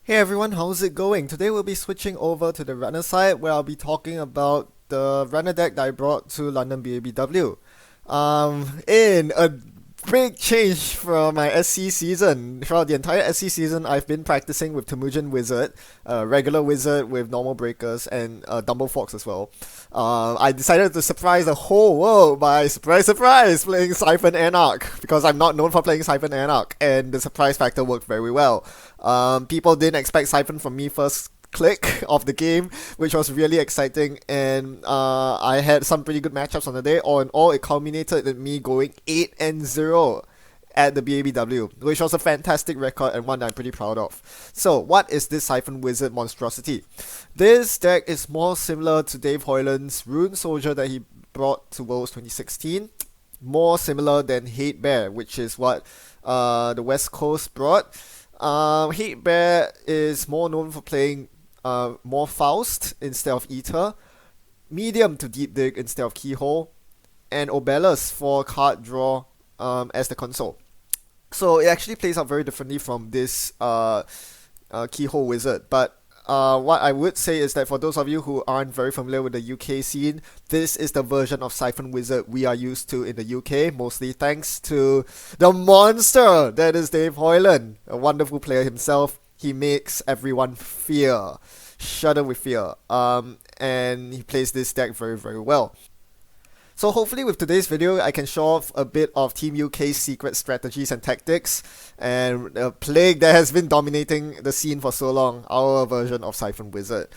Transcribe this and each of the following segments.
Hey everyone, how's it going? Today we'll be switching over to the runner side where I'll be talking about the runner deck that I brought to London BABW. In a big change from my SC season. Throughout the entire SC season, I've been practicing with Temujin Wizard, regular Wizard with normal breakers, and Dumble Fox as well. I decided to surprise the whole world by surprise playing Siphon Anarch because I'm not known for playing Siphon Anarch, and the surprise factor worked very well. People didn't expect Siphon from me first click of the game, which was really exciting, and I had some pretty good matchups on the day. All in all, it culminated in me going 8-0 at the BABW, which was a fantastic record and one that I'm pretty proud of. So, what is this Siphon Wizard monstrosity? This deck is more similar to Dave Hoyland's Rune Soldier that he brought to Worlds 2016. More similar than Hate Bear, which is what the West Coast brought. Hate Bear is more known for playing more Faust instead of Ether, medium to deep dig instead of Keyhole, and Obelus for card draw as the console. So it actually plays out very differently from this Keyhole Wizard. But what I would say is that for those of you who aren't very familiar with the UK scene, this is the version of Siphon Wizard we are used to in the UK, mostly thanks to the monster that is Dave Hoyland, a wonderful player himself. He makes everyone shudder with fear. And he plays this deck very, very well. So hopefully with today's video, I can show off a bit of Team UK's secret strategies and tactics, and a plague that has been dominating the scene for so long, our version of Siphon Wizard.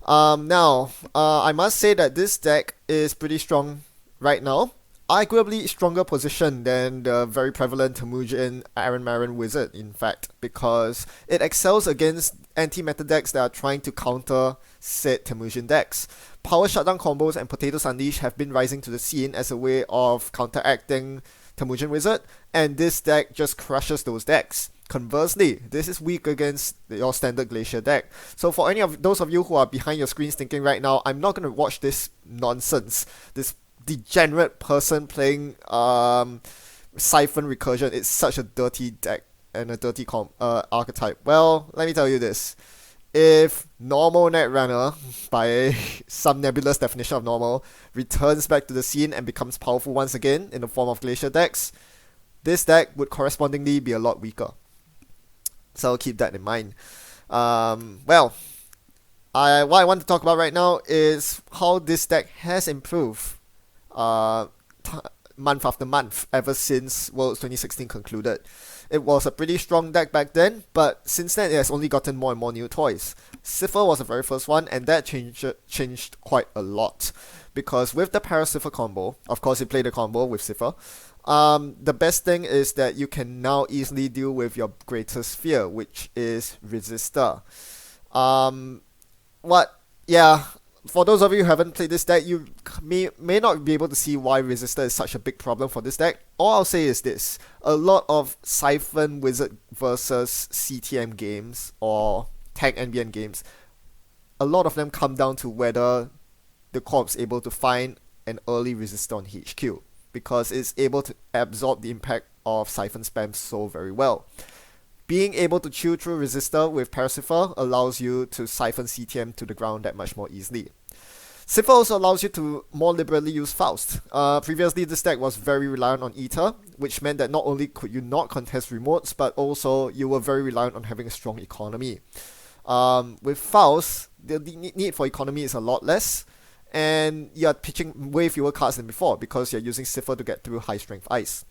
I must say that this deck is pretty strong right now. Arguably stronger position than the very prevalent Temujin Aaron Marin Wizard, in fact, because it excels against anti-meta decks that are trying to counter said Temujin decks. Power shutdown combos and Potatoes Unleashed have been rising to the scene as a way of counteracting Temujin Wizard, and this deck just crushes those decks. Conversely, this is weak against your standard Glacier deck. So for any of those of you who are behind your screens thinking right now, I'm not going to watch this nonsense, this degenerate person playing Siphon Recursion. It's such a dirty deck and a dirty archetype. Well, let me tell you this. If normal Netrunner, by some nebulous definition of normal, returns back to the scene and becomes powerful once again in the form of Glacier decks, this deck would correspondingly be a lot weaker. So keep that in mind. What I want to talk about right now is how this deck has improved month after month ever since Worlds 2016 concluded. It was a pretty strong deck back then, but since then it has only gotten more and more new toys. Cipher was the very first one, and that changed quite a lot. Because with the Paracipher combo, of course you play the combo with Cipher, the best thing is that you can now easily deal with your greatest fear, which is Resistor. For those of you who haven't played this deck, you may not be able to see why Resistor is such a big problem for this deck. All I'll say is this. A lot of Siphon Wizard versus CTM games or Tag NBN games, a lot of them come down to whether the corp's able to find an early Resistor on HQ, because it's able to absorb the impact of Siphon spam so very well. Being able to chew through Resistor with Paracipher allows you to siphon CTM to the ground that much more easily. Cipher also allows you to more liberally use Faust. Previously, this deck was very reliant on Ether, which meant that not only could you not contest remotes, but also you were very reliant on having a strong economy. With Faust, the need for economy is a lot less, and you're pitching way fewer cards than before because you're using Cipher to get through high strength ice.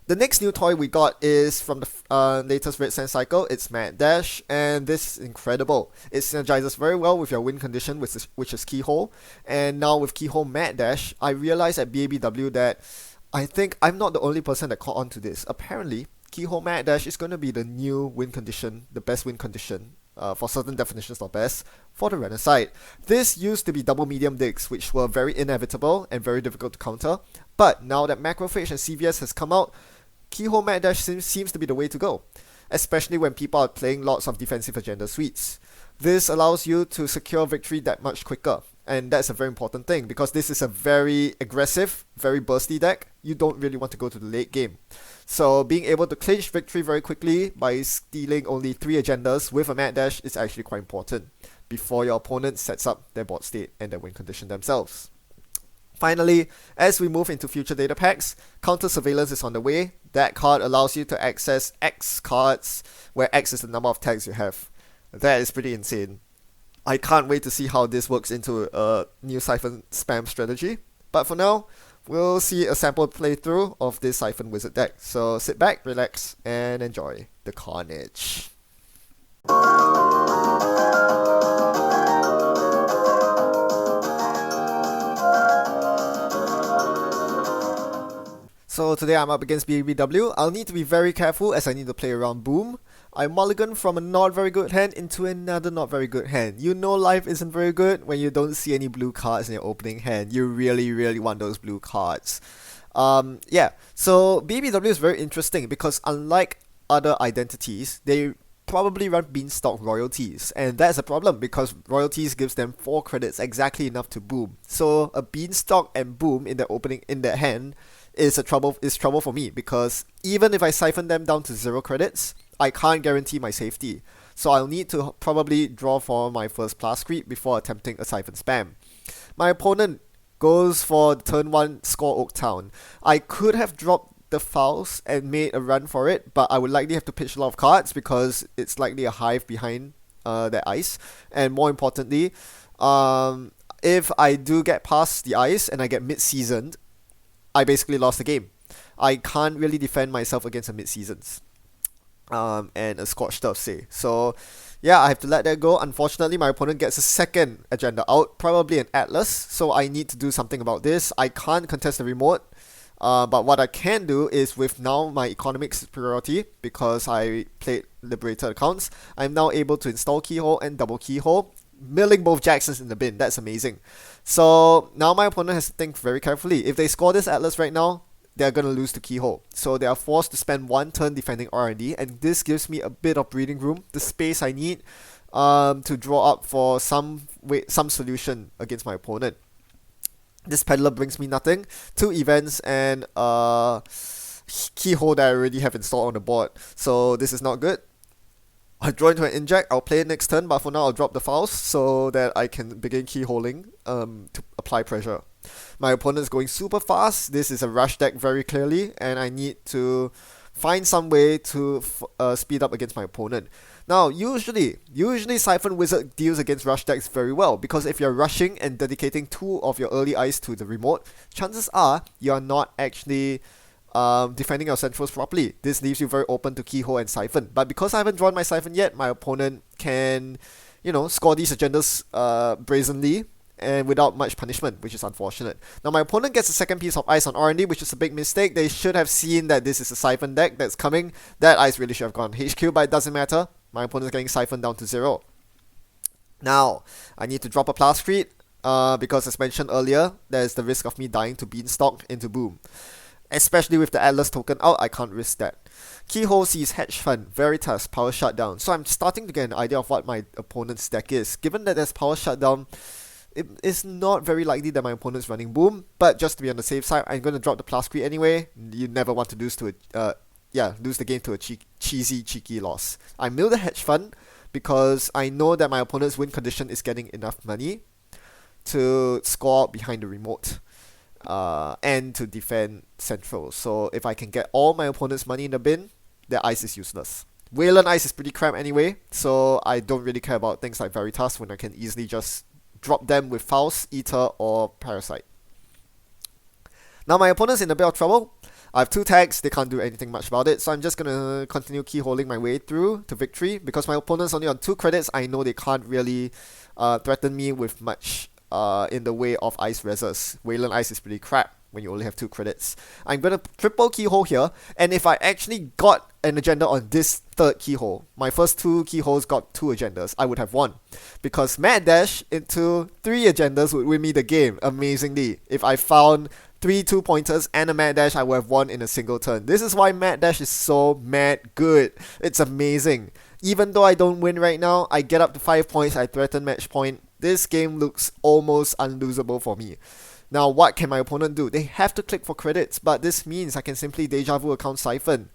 The next new toy we got is from the latest Red Sand cycle. It's Mad Dash, and this is incredible. It synergizes very well with your win condition, which is Keyhole. And now with Keyhole Mad Dash, I realized at BABW that I think I'm not the only person that caught on to this. Apparently, Keyhole Mad Dash is going to be the new win condition, the best win condition, for certain definitions of best, for the runner side. This used to be double medium digs, which were very inevitable and very difficult to counter. But now that Macrophage and CVS has come out, Keyhole Mad Dash seems to be the way to go, especially when people are playing lots of defensive agenda suites. This allows you to secure victory that much quicker, And that's a very important thing because this is a very aggressive, very bursty deck. You don't really want to go to the late game. So being able to clinch victory very quickly by stealing only 3 agendas with a mad dash is actually quite important before your opponent sets up their board state and their win condition themselves. Finally, as we move into future data packs, Counter Surveillance is on the way. That card allows you to access X cards, where X is the number of tags you have. That is pretty insane. I can't wait to see how this works into a new Siphon spam strategy. But for now, we'll see a sample playthrough of this Siphon Wizard deck. So sit back, relax, and enjoy the carnage. So today I'm up against BABW. I'll need to be very careful as I need to play around Boom. I mulligan from a not very good hand into another not very good hand. You know life isn't very good when you don't see any blue cards in your opening hand. You really want those blue cards. Yeah, so BABW is very interesting because unlike other identities, they probably run Beanstalk royalties, and that's a problem because royalties gives them 4 credits, exactly enough to Boom. So a Beanstalk and Boom in their opening in their hand is trouble for me because even if I siphon them down to 0 credits, I can't guarantee my safety. So I'll need to probably draw for my first plus creep before attempting a siphon spam. My opponent goes for turn 1 score Oak Town. I could have dropped the Faust and made a run for it, but I would likely have to pitch a lot of cards because it's likely a hive behind that ice. And more importantly, if I do get past the ice and I get mid-seasoned, I basically lost the game. I can't really defend myself against a mid-seasons. And a Scorched Earth say. So yeah, I have to let that go. Unfortunately, my opponent gets a second agenda out, probably an Atlas, so I need to do something about this. I can't contest the remote, but what I can do is with now my economic superiority, because I played Liberator accounts, I'm now able to install Keyhole and double Keyhole, milling both Jacksons in the bin. That's amazing. So now my opponent has to think very carefully. If they score this Atlas right now, they're going to lose to Keyhole. So they are forced to spend 1 turn defending R&D, and this gives me a bit of breathing room, the space I need to draw up for some solution against my opponent. This Peddler brings me nothing, 2 events, and Keyhole that I already have installed on the board. So this is not good. I draw into an inject, I'll play it next turn, but for now I'll drop the Faust so that I can begin keyholing to apply pressure. My opponent is going super fast. This is a rush deck very clearly, and I need to find some way to speed up against my opponent. Now, usually Siphon Wizard deals against rush decks very well, because if you're rushing and dedicating 2 of your early ice to the remote, chances are you're not actually defending your centrals properly. This leaves you very open to Keyhole and Siphon. But because I haven't drawn my Siphon yet, my opponent can, score these agendas brazenly and without much punishment, which is unfortunate. Now my opponent gets a second piece of ice on R&D, which is a big mistake. They should have seen that this is a Siphon deck that's coming. That ice really should have gone HQ, but it doesn't matter. My opponent's getting Siphon down to 0. Now, I need to drop a Plus Creed, because as mentioned earlier, there's the risk of me dying to Beanstalk into Boom. Especially with the Atlas token out, I can't risk that. Keyhole sees Hedge Fund, Veritas, Power Shutdown. So I'm starting to get an idea of what my opponent's deck is. Given that there's Power Shutdown, it is not very likely that my opponent's running Boom, but just to be on the safe side, I'm going to drop the Plus Creed anyway. You never want to lose to lose the game to a cheeky loss. I mill the Hedge Fund because I know that my opponent's win condition is getting enough money to score behind the remote. And to defend central. So if I can get all my opponent's money in the bin, their ice is useless. Wayland ice is pretty crap anyway, so I don't really care about things like Veritas when I can easily just drop them with Faust, Ether, or Parasite. Now my opponent's in a bit of trouble. I have 2 tags, they can't do anything much about it, so I'm just gonna continue keyholing my way through to victory. Because my opponent's only on 2 credits, I know they can't really threaten me with much in the way of ice reses. Wayland ice is pretty crap when you only have 2 credits. I'm gonna triple keyhole here, and if I actually got an agenda on this 3rd keyhole, my first 2 keyholes got 2 agendas, I would have won. Because Mad Dash into 3 agendas would win me the game, amazingly. If I found 3 2-pointers and a Mad Dash, I would have won in a single turn. This is why Mad Dash is so mad good. It's amazing. Even though I don't win right now, I get up to 5 points, I threaten match point, This game looks almost unlosable for me. Now, what can my opponent do? They have to click for credits, but this means I can simply deja vu account siphon,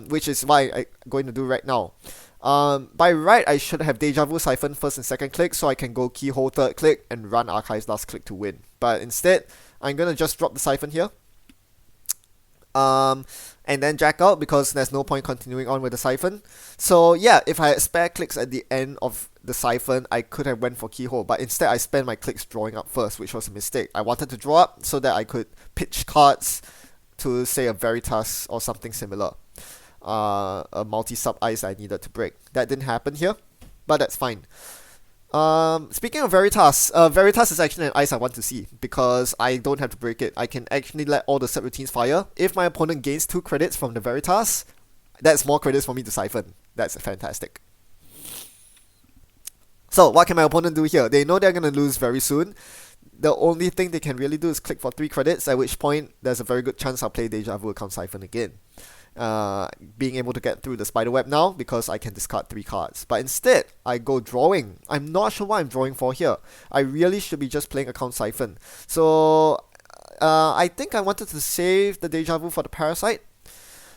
which is what I'm going to do right now. By right, I should have deja vu siphon first and second click, so I can go keyhole third click and run archives last click to win. But instead, I'm gonna just drop the siphon here. And then jack out because there's no point continuing on with the siphon. So yeah, if I had spare clicks at the end of the siphon, I could have went for keyhole, but instead I spent my clicks drawing up first, which was a mistake. I wanted to draw up so that I could pitch cards to say a Veritas or something similar. A multi-sub ice I needed to break. That didn't happen here, but that's fine. Speaking of Veritas, Veritas is actually an ice I want to see because I don't have to break it. I can actually let all the set routines fire. If my opponent gains 2 credits from the Veritas, that's more credits for me to siphon. That's fantastic. So what can my opponent do here? They know they're going to lose very soon. The only thing they can really do is click for 3 credits, at which point there's a very good chance I'll play Deja Vu account siphon again. Being able to get through the spiderweb now because I can discard 3 cards. But instead, I go drawing. I'm not sure what I'm drawing for here. I really should be just playing account siphon. So I think I wanted to save the Deja Vu for the Parasite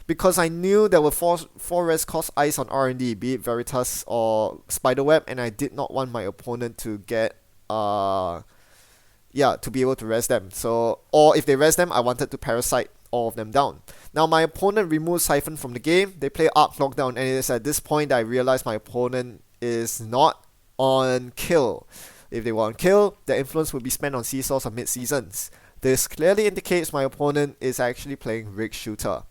because I knew there were 4 res cost ice on R&D, be it Veritas or spiderweb, and I did not want my opponent to get to be able to res them. So, or if they res them, I wanted to Parasite all of them down. Now my opponent removes Siphon from the game, they play Arc Knockdown, and it is at this point that I realize my opponent is not on kill. If they were on kill, their influence would be spent on seesaws or mid-seasons. This clearly indicates my opponent is actually playing Rig Shooter,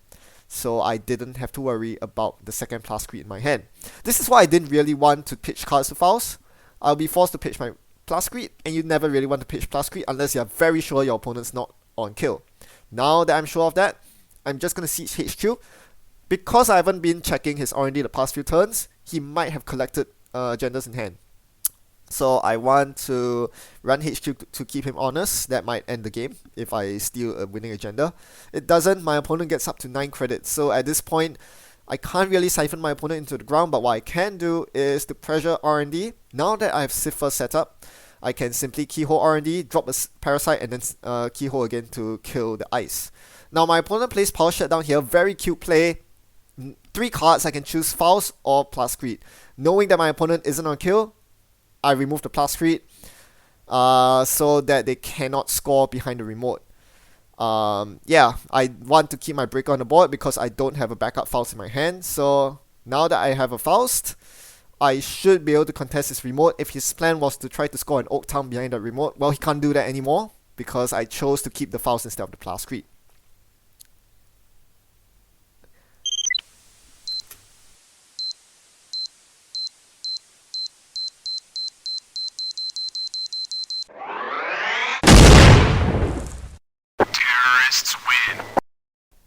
so I didn't have to worry about the second Plascrete in my hand. This is why I didn't really want to pitch cards to Faust. I'll be forced to pitch my Plascrete, and you never really want to pitch Plascrete unless you're very sure your opponent's not on kill. Now that I'm sure of that, I'm just going to siege HQ. Because I haven't been checking his R&D the past few turns, he might have collected agendas in hand. So I want to run HQ to keep him honest. That might end the game if I steal a winning agenda. It doesn't. My opponent gets up to 9 credits. So at this point, I can't really siphon my opponent into the ground, but what I can do is to pressure R&D. Now that I have Cipher set up, I can simply keyhole R&D, drop a Parasite, and then keyhole again to kill the ice. Now my opponent plays Power Shutdown here, very cute play. 3 cards, I can choose Faust or Plascrete. Knowing that my opponent isn't on kill, I remove the Plascrete so that they cannot score behind the remote. I want to keep my breaker on the board because I don't have a backup Faust in my hand. So now that I have a Faust, I should be able to contest his remote. If his plan was to try to score an Oak Town behind the remote, well, he can't do that anymore because I chose to keep the Faust instead of the Plascrete. Terrorists win.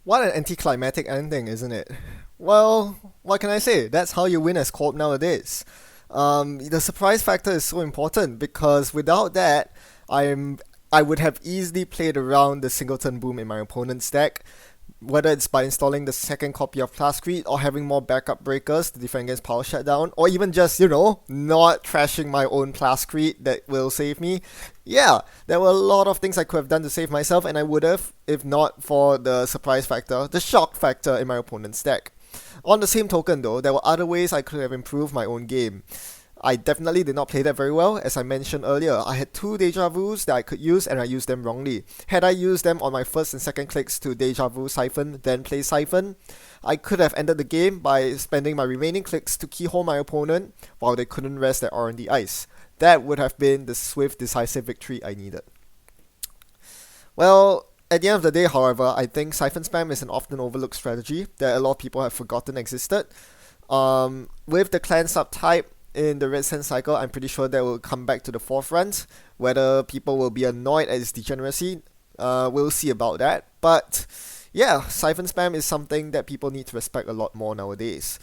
What an anticlimactic ending, isn't it? Well, what can I say? That's how you win as co-op nowadays. The surprise factor is so important because without that, I would have easily played around the singleton boom in my opponent's deck, whether it's by installing the second copy of Plascrete or having more backup breakers to defend against Power Shutdown, or even just, not trashing my own Plascrete that will save me. Yeah, there were a lot of things I could have done to save myself, and I would have, if not for the surprise factor, the shock factor in my opponent's deck. On the same token though, there were other ways I could have improved my own game. I definitely did not play that very well. As I mentioned earlier, I had 2 Deja Vus that I could use and I used them wrongly. Had I used them on my first and second clicks to Deja Vu Siphon, then play Siphon, I could have ended the game by spending my remaining clicks to keyhole my opponent while they couldn't rest their R&D ice. That would have been the swift, decisive victory I needed. Well, at the end of the day, however, I think Siphon Spam is an often overlooked strategy that a lot of people have forgotten existed. With the clan subtype in the Red Sand cycle, I'm pretty sure that will come back to the forefront. Whether people will be annoyed at its degeneracy, we'll see about that. But yeah, Siphon Spam is something that people need to respect a lot more nowadays.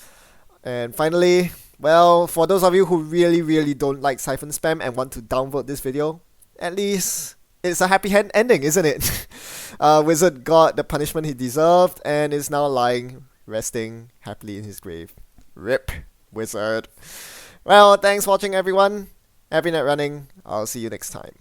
And finally, well, for those of you who really don't like Siphon Spam and want to downvote this video, at least it's a happy ending, isn't it? Wizard got the punishment he deserved and is now lying, resting happily in his grave. RIP, Wizard. Well, thanks for watching everyone. Happy net running. I'll see you next time.